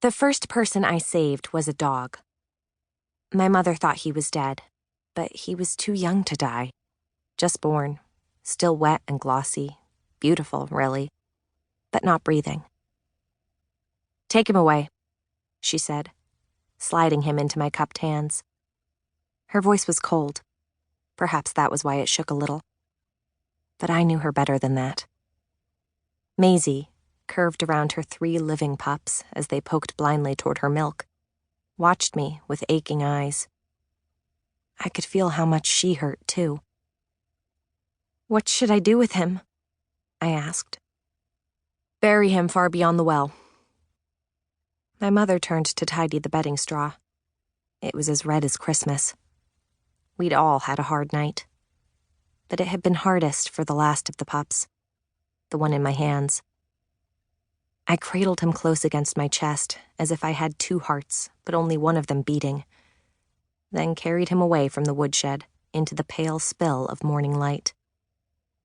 The first person I saved was a dog. My mother thought he was dead, but he was too young to die. Just born, still wet and glossy, beautiful, really, but not breathing. "Take him away," she said, sliding him into my cupped hands. Her voice was cold. Perhaps that was why it shook a little. But I knew her better than that. Maisie, curved around her 3 living pups as they poked blindly toward her milk, watched me with aching eyes. I could feel how much she hurt, too. "What should I do with him?" I asked. "Bury him far beyond the well." My mother turned to tidy the bedding straw. It was as red as Christmas. We'd all had a hard night. But it had been hardest for the last of the pups, the one in my hands. I cradled him close against my chest, as if I had 2 hearts, but only one of them beating, then carried him away from the woodshed into the pale spill of morning light,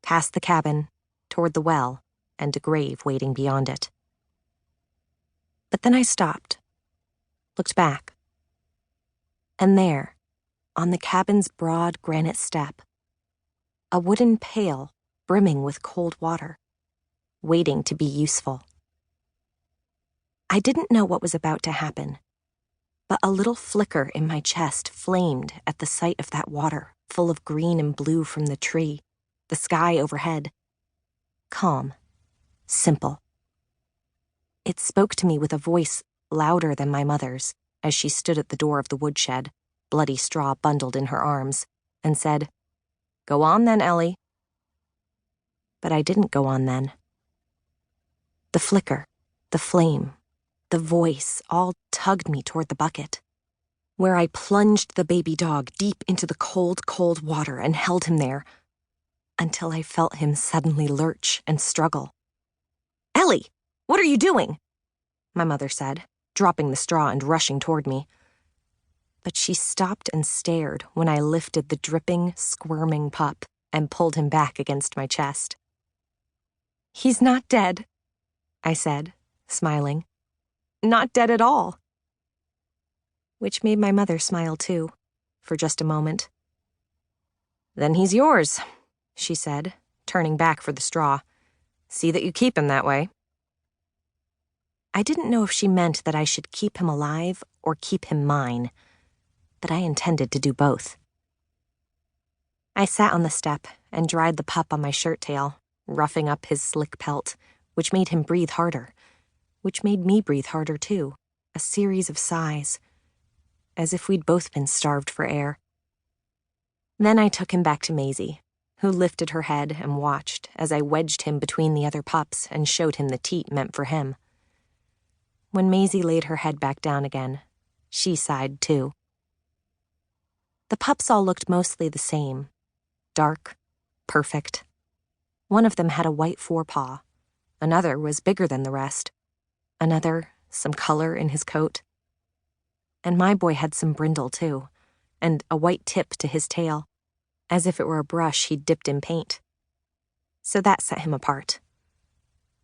past the cabin, toward the well, and a grave waiting beyond it. But then I stopped, looked back, and there, on the cabin's broad granite step, a wooden pail brimming with cold water, waiting to be useful. I didn't know what was about to happen, but a little flicker in my chest flamed at the sight of that water, full of green and blue from the tree, the sky overhead. Calm, simple. It spoke to me with a voice louder than my mother's as she stood at the door of the woodshed, bloody straw bundled in her arms, and said, "Go on then, Ellie." But I didn't go on then. The flicker, the flame, the voice all tugged me toward the bucket, where I plunged the baby dog deep into the cold, cold water and held him there until I felt him suddenly lurch and struggle. "Ellie, what are you doing?" my mother said, dropping the straw and rushing toward me. But she stopped and stared when I lifted the dripping, squirming pup and pulled him back against my chest. "He's not dead," I said, smiling. "Not dead at all." Which made my mother smile too, for just a moment. "Then he's yours," she said, turning back for the straw. "See that you keep him that way." I didn't know if she meant that I should keep him alive or keep him mine, but I intended to do both. I sat on the step and dried the pup on my shirt tail, roughing up his slick pelt, which made him breathe harder, which made me breathe harder too, a series of sighs, as if we'd both been starved for air. Then I took him back to Maisie, who lifted her head and watched as I wedged him between the other pups and showed him the teat meant for him. When Maisie laid her head back down again, she sighed too. The pups all looked mostly the same, dark, perfect. One of them had a white forepaw, another was bigger than the rest, another some color in his coat. And my boy had some brindle too, and a white tip to his tail, as if it were a brush he'd dipped in paint. So that set him apart.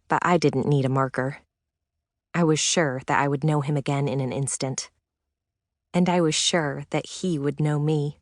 But I didn't need a marker. I was sure that I would know him again in an instant. And I was sure that he would know me.